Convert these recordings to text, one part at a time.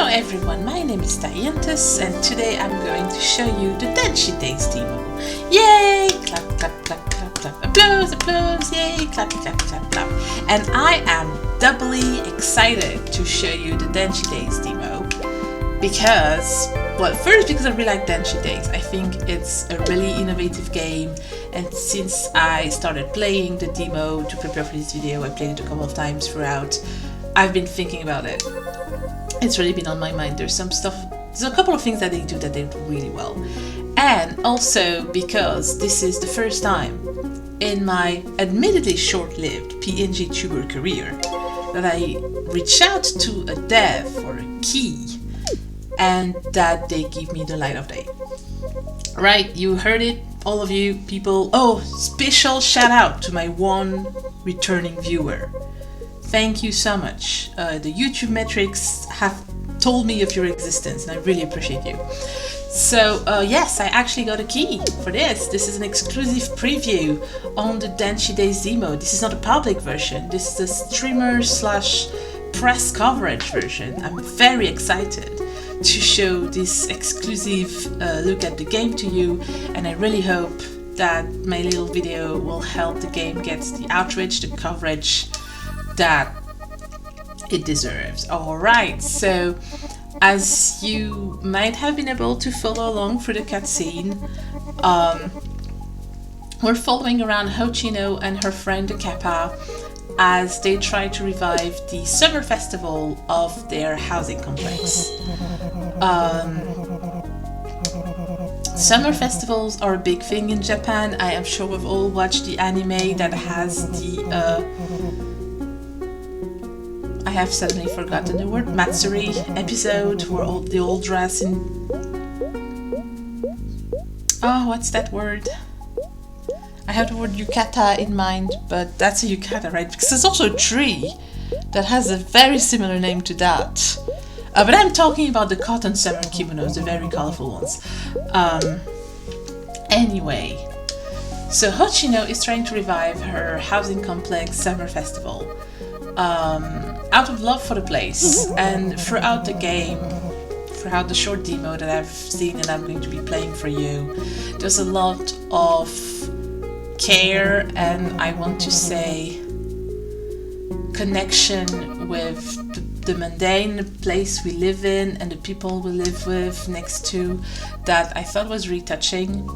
everyone, my name is Dianthus and today I'm going to show you the Danchi Days demo. Yay! Clap, clap, clap, clap, clap. Applause, applause, yay! Clap, clap, clap, clap. And I am doubly excited to show you the Danchi Days demo because, well, first because I really like Danchi Days. I think it's a really innovative game, and since I started playing the demo to prepare for this video, I played it a couple of times throughout, I've been thinking about it. It's really been on my mind. There's a couple of things that they do that they do really well. And also because this is the first time in my admittedly short-lived PNG tuber career that I reach out to a dev for a key and that they give me the light of day. Right, you heard it, all of you people. Oh, special shout out to my one returning viewer. Thank you so much. The YouTube metrics have told me of your existence and I really appreciate you. So yes, I actually got a key for this. This is an exclusive preview on the Danchi Days demo. This is not a public version. This is the streamer / press coverage version. I'm very excited to show this exclusive look at the game to you, and I really hope that my little video will help the game get the outreach, the coverage that it deserves. Alright, so as you might have been able to follow along through the cutscene, we're following around Hochino and her friend Kappa as they try to revive the summer festival of their housing complex. Summer festivals are a big thing in Japan. I am sure we've all watched the anime that has the I have suddenly forgotten the word, Matsuri episode where they all dress in... Oh, what's that word? I have the word yukata in mind, but that's a yukata, right? Because there's also a tree that has a very similar name to that. But I'm talking about the cotton summer kimonos, the very colorful ones. Anyway, so Hochino is trying to revive her housing complex summer festival. Out of love for the place, and throughout the game, throughout the short demo that I've seen and I'm going to be playing for you, there's a lot of care and I want to say connection with the mundane place we live in and the people we live with next to that I thought was really touching.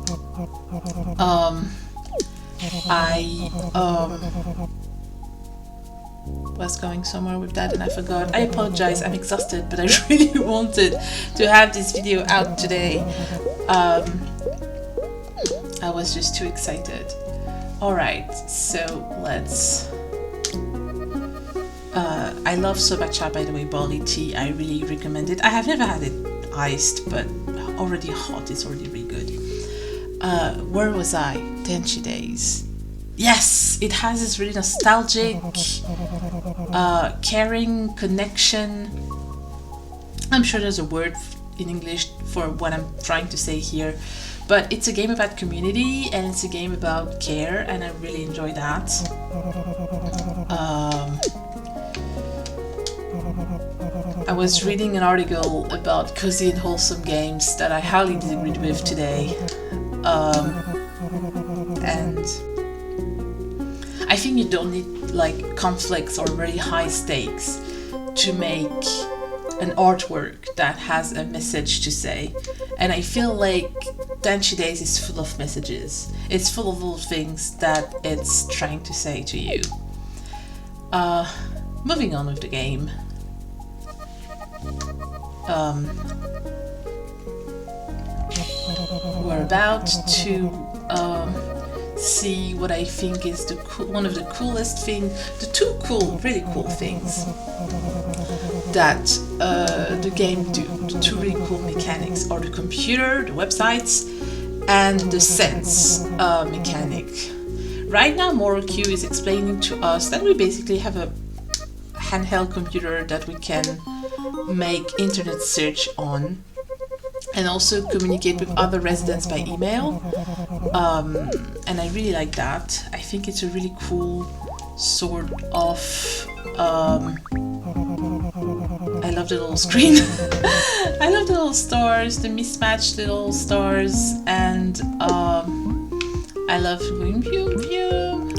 Was going somewhere with that and I forgot. I apologize, I'm exhausted, but I really wanted to have this video out today. I was just too excited. Alright, so let's... I love sobacha, by the way, barley tea. I really recommend it. I have never had it iced, but already hot, it's already really good. Where was I? Danchi Days. Yes, it has this really nostalgic, caring connection. I'm sure there's a word in English for what I'm trying to say here, but it's a game about community and it's a game about care, and I really enjoy that. I was reading an article about cozy and wholesome games that I highly disagreed with today, and I think you don't need like conflicts or very high stakes to make an artwork that has a message to say. And I feel like Danchi Days is full of messages. It's full of all things that it's trying to say to you. Moving on with the game. We're about to see what I think is one of the coolest things, the two really cool things that the game do. The two really cool mechanics are the computer, the websites, and the sense mechanic. Right now MoroQ is explaining to us that we basically have a handheld computer that we can make internet search on and also communicate with other residents by email, and I really like that. I think it's a really cool sort of love the little screen. I love the little stars, the mismatched little stars, and I love going view view.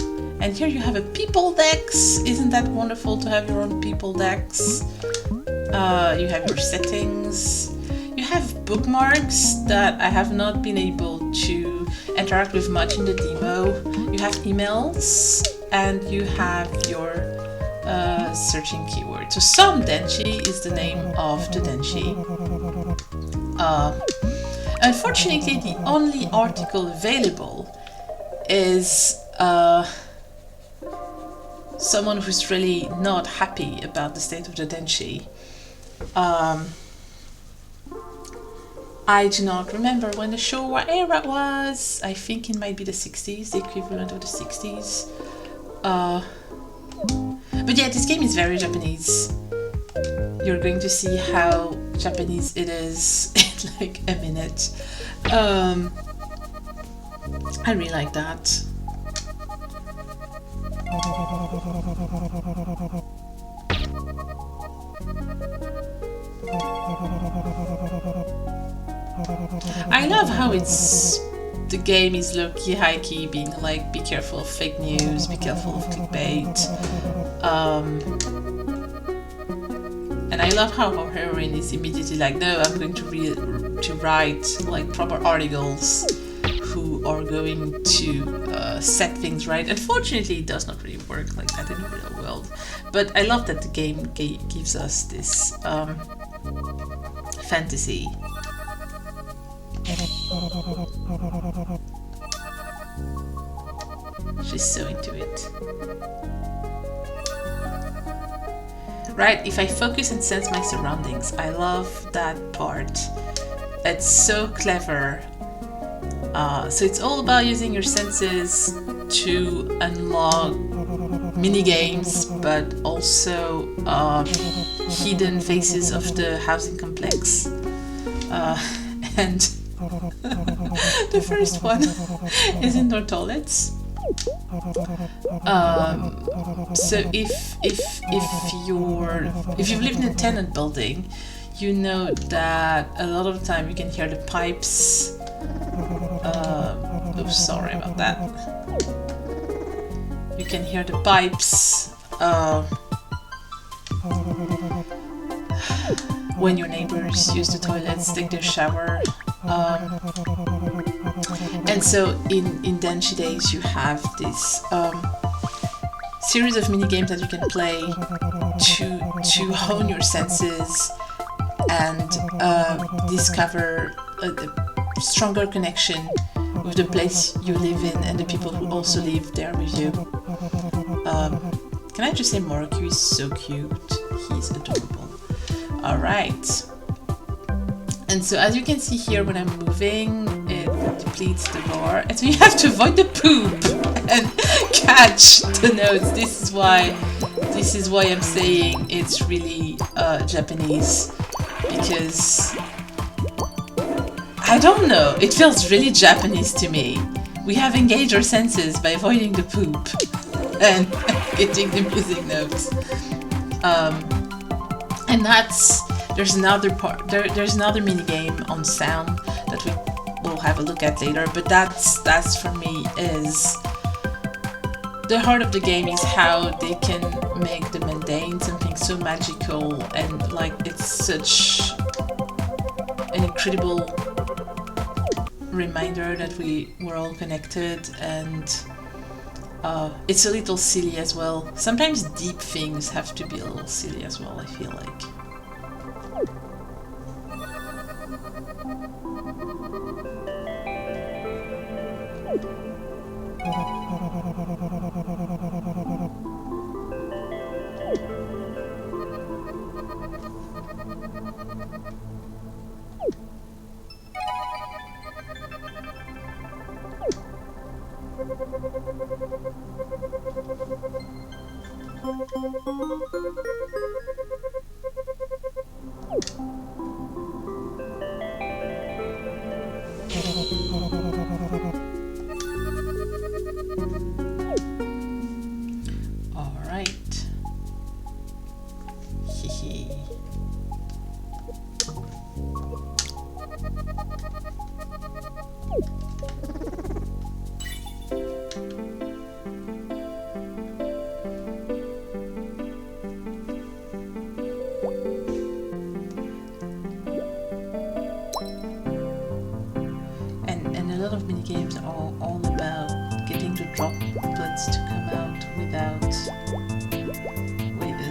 And here you have a people decks. Isn't that wonderful to have your own people decks? You have your settings. You have bookmarks that I have not been able to interact with much in the demo. You have emails, and you have your searching keyword. So some Danchi is the name of the Danchi. Unfortunately, the only article available is someone who's really not happy about the state of the Danchi. I do not remember when the Showa era was. I think it might be the 60s, the equivalent of the 60s. But yeah, this game is very Japanese. You're going to see how Japanese it is in like a minute. I really like that. I love how the game is low-key, high-key, being like, be careful of fake news, be careful of clickbait. And I love how our heroine is immediately like, no, I'm going to write like proper articles who are going to set things right. Unfortunately, it does not really work like that in the real world. But I love that the game gives us this fantasy. She's so into it. Right, if I focus and sense my surroundings, I love that part. It's so clever. So it's all about using your senses to unlock mini games, but also hidden faces of the housing complex. And the first one is indoor toilets. So if you've lived in a tenant building, you know that a lot of the time you can hear the pipes. Oops, sorry about that. You can hear the pipes when your neighbors use the toilets, take their shower. And so in Danchi Days you have this series of mini games that you can play to hone your senses and discover a stronger connection with the place you live in and the people who also live there with you. Can I just say Moroku is so cute? He's adorable. Alright. And so as you can see here, when I'm moving, it depletes the lore. And so you have to avoid the poop and catch the notes. This is why I'm saying it's really Japanese. Because I don't know, it feels really Japanese to me. We have engaged our senses by avoiding the poop and getting the music notes. And there's another part, there's another mini game on sound that we will have a look at later, but that's for me is the heart of the game, is how they can make the mundane something so magical, and like it's such an incredible reminder that we're all connected, and it's a little silly as well. Sometimes deep things have to be a little silly as well, I feel like.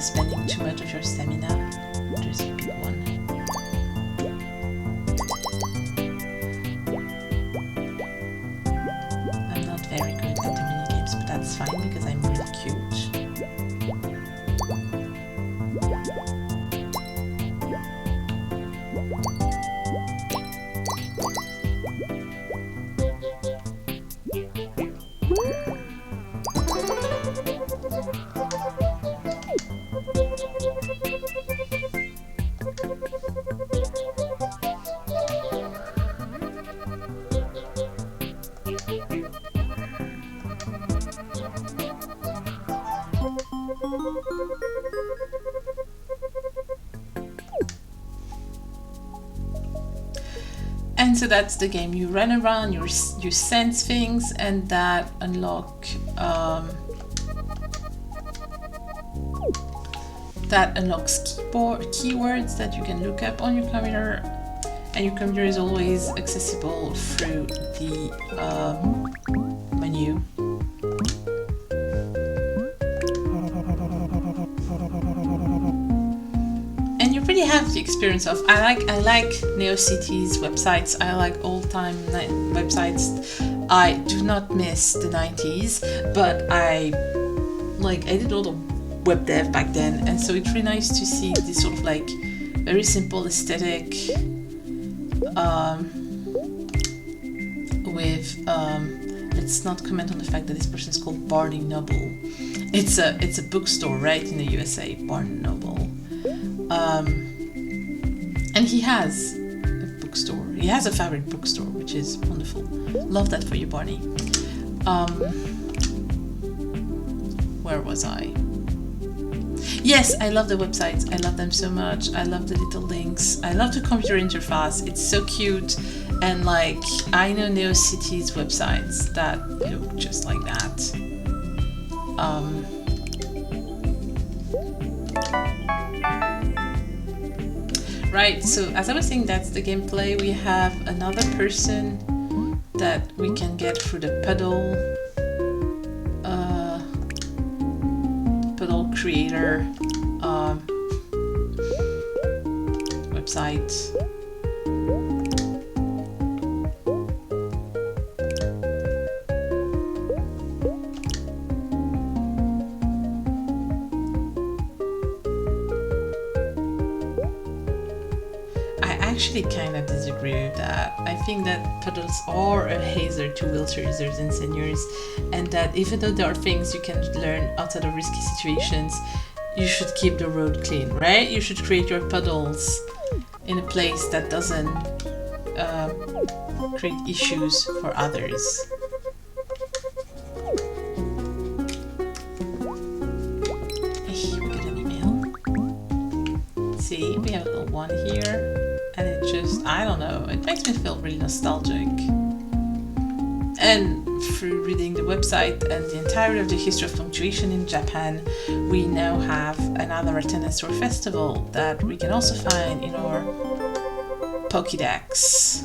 spending too much of your stamina. There's a big one. I'm not very good at the minigames, but that's fine because I'm really cute. And so that's the game. You run around, you sense things, and that unlocks keywords that you can look up on your computer, and your computer is always accessible through the menu. And you really have the experience of I like NeoCities websites. I like old-time websites. I do not miss the 90s, but I did all the web dev back then, and so it's really nice to see this sort of like very simple aesthetic with let's not comment on the fact that this person is called Barney Noble. It's a bookstore, right, in the USA, Barney Noble. And he has a bookstore. He has a favorite bookstore, which is wonderful. Love that for you, Barney. Where was I? Yes, I love the websites. I love them so much. I love the little links. I love the computer interface. It's so cute. And like, I know NeoCities websites that look just like that. Right, so as I was saying, that's the gameplay. We have another person that we can get through the puddle creator website. I actually kind of disagree with that. I think that puddles are a hazard to wheelchair users and seniors, and that even though there are things you can learn outside of risky situations, you should keep the road clean, right? You should create your puddles in a place that doesn't create issues for others. Hey, we got an email. See, we have a little one here. And it just, I don't know, it makes me feel really nostalgic. And through reading the website and the entirety of the history of punctuation in Japan, we now have another attendance to our festival that we can also find in our Pokédex,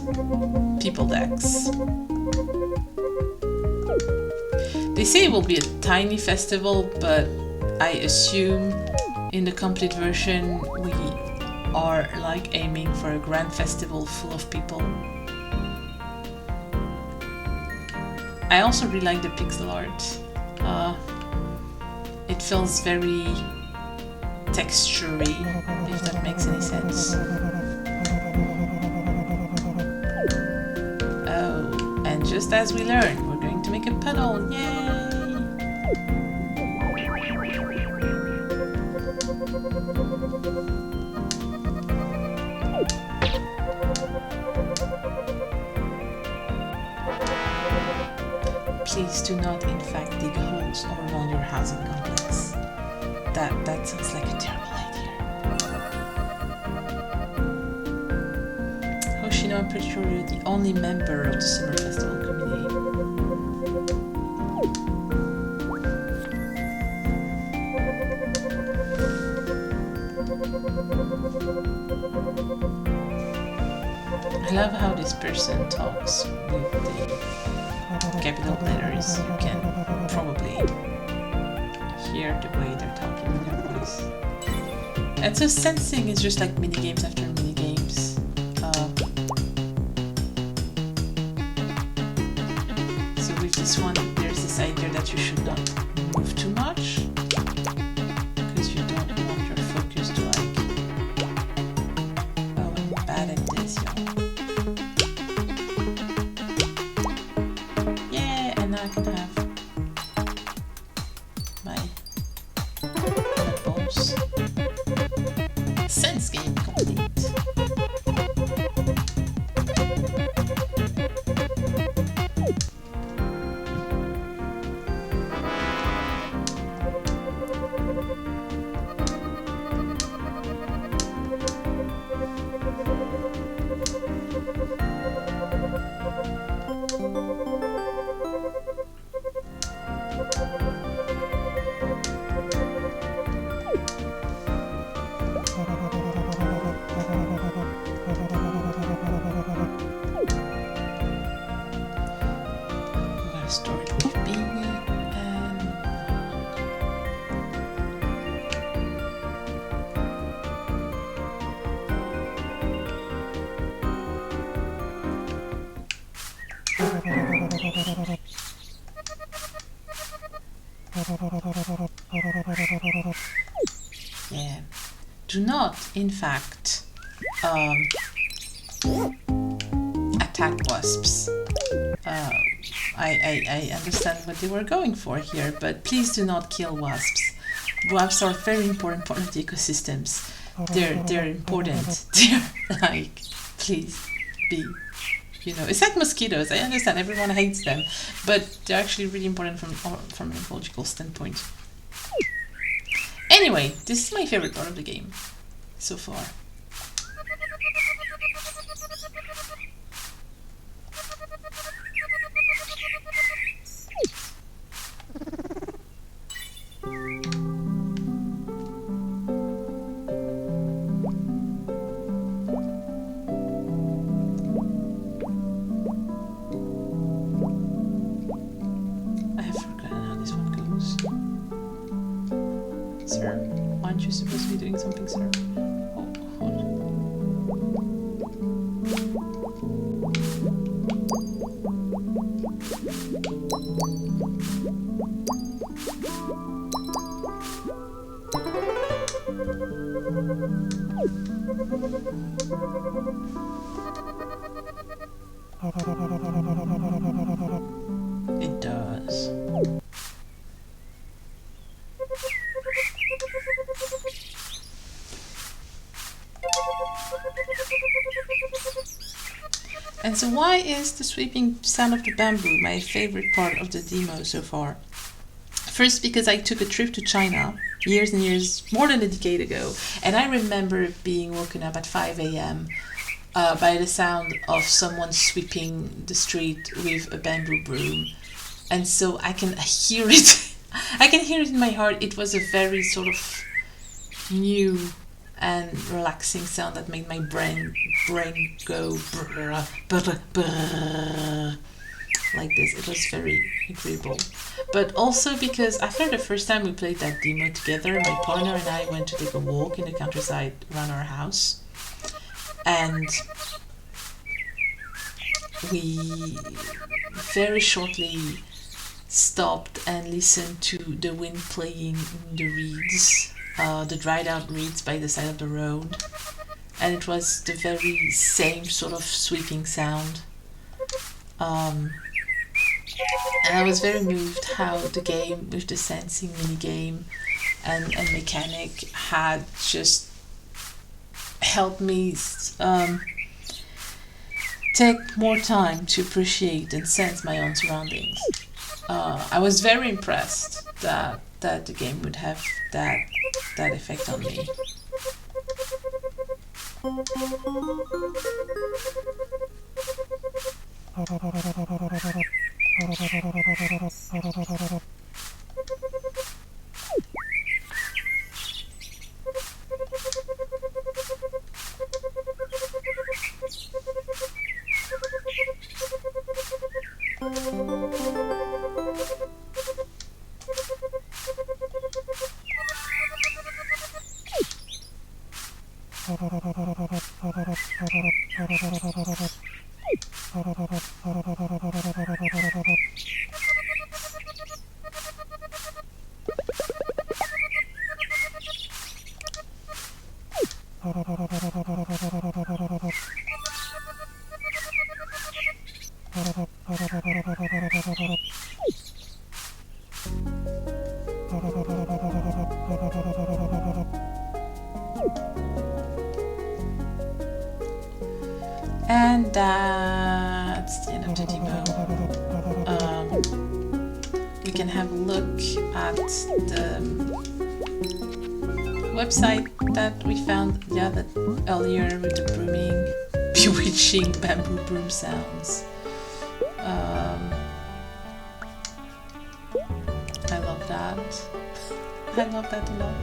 People Dex. They say it will be a tiny festival, but I assume in the complete version we are like aiming for a grand festival full of people. I also really like the pixel art. It feels very textury, if that makes any sense. Oh, and just as we learned, we're going to make a puddle. Yay! Please do not, in fact, dig holes all around your housing complex. That sounds like a terrible idea. Hoshino, I'm pretty sure you're the only member of the Summer Festival committee. I love how this person talks with the capital letters. You can probably hear the way they're talking in their voice. And so sensing is just like mini games after mini games. So with this one, there's this idea that you should not move too much because you don't want your focus to like, oh, I'm bad at this, y'all. Yeah, and now I can have my balls. Sense game complete. Start with Beanie and yeah. Do not, in fact, attack wasps. I understand what they were going for here, but please do not kill wasps. Wasps are very important part of the ecosystems. They're important. They're like, please be, you know, it's like mosquitoes. I understand everyone hates them, but they're actually really important from an ecological standpoint. Anyway, this is my favorite part of the game so far. Sir, aren't you supposed to be doing something, sir? Oh, hold on. It does. And so why is the sweeping sound of the bamboo my favorite part of the demo so far? First, because I took a trip to China years and years, more than a decade ago, and I remember being woken up at 5 a.m. By the sound of someone sweeping the street with a bamboo broom. And so I can hear it. I can hear it in my heart. It was a very sort of new and relaxing sound that made my brain go brr, brr, brr, like this. It was very agreeable. But also because after the first time we played that demo together, my partner and I went to take a walk in the countryside around our house, and we very shortly stopped and listened to the wind playing in the reeds, the dried out reeds by the side of the road, and it was the very same sort of sweeping sound. And I was very moved how the game with the sensing minigame and mechanic had just helped me take more time to appreciate and sense my own surroundings. I was very impressed that the game would have that effect on me. And that's the end of the demo. You can have a look at the website that we found earlier with the brooming, bewitching bamboo broom sounds. I love that. I love that a lot.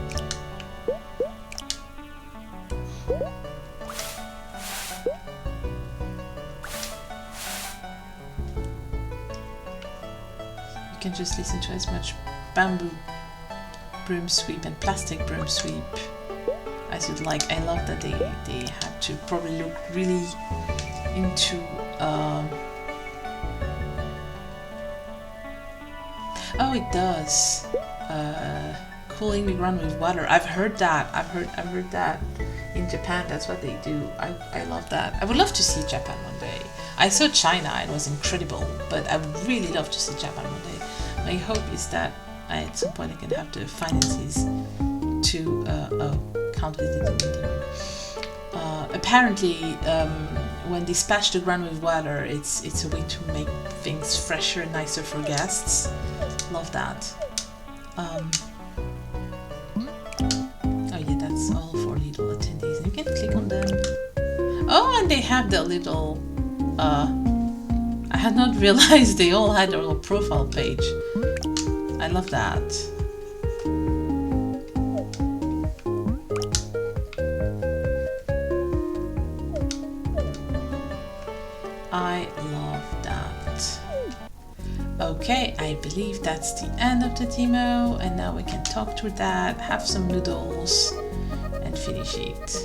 You can just listen to as much bamboo broom sweep and plastic broom sweep as you'd like. I love that they had to probably look really into oh, it does cooling the ground with water. I've heard that. I've heard that in Japan. That's what they do. I love that. I would love to see Japan one day. I saw China, it was incredible, but I would really love to see Japan one day. My hope is that at some point I can have the finances to count with it in the demo. Apparently, when they splash the ground with water, it's a way to make things fresher and nicer for guests. Love that. Oh yeah, that's all for little attendees. You can click on them. Oh, and they have their little. I had not realized they all had their little profile page. I love that. I love that. Okay, I believe that's the end of the demo, and now we can talk through that, have some noodles, and finish it.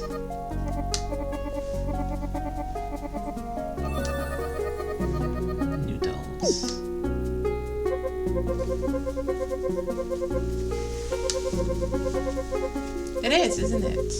Noodles. It is, isn't it?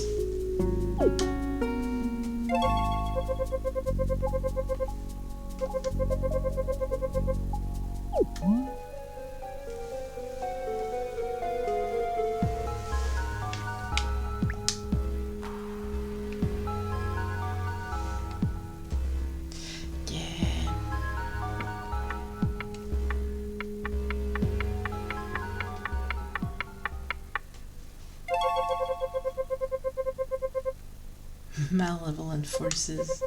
Malevolent forces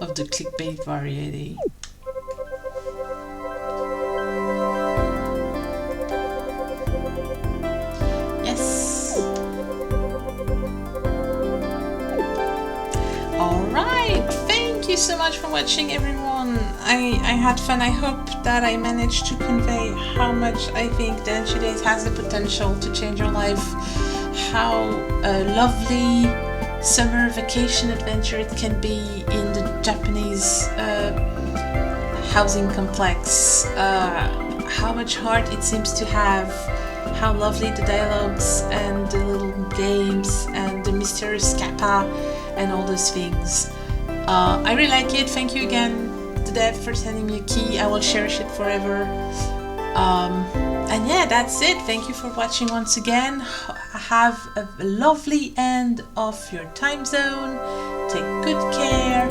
of the clickbait variety. Yes. Alright, thank you so much for watching, everyone. I had fun. I hope that I managed to convey how much I think Danchi Days has the potential to change your life, how lovely summer vacation adventure it can be in the Japanese housing complex, how much heart it seems to have, how lovely the dialogues and the little games and the mysterious kappa and all those things. I really like it. Thank you again to Deb for sending me a key. I will cherish it forever. And yeah, that's it. Thank you for watching once again. Have a lovely end of your time zone. Take good care.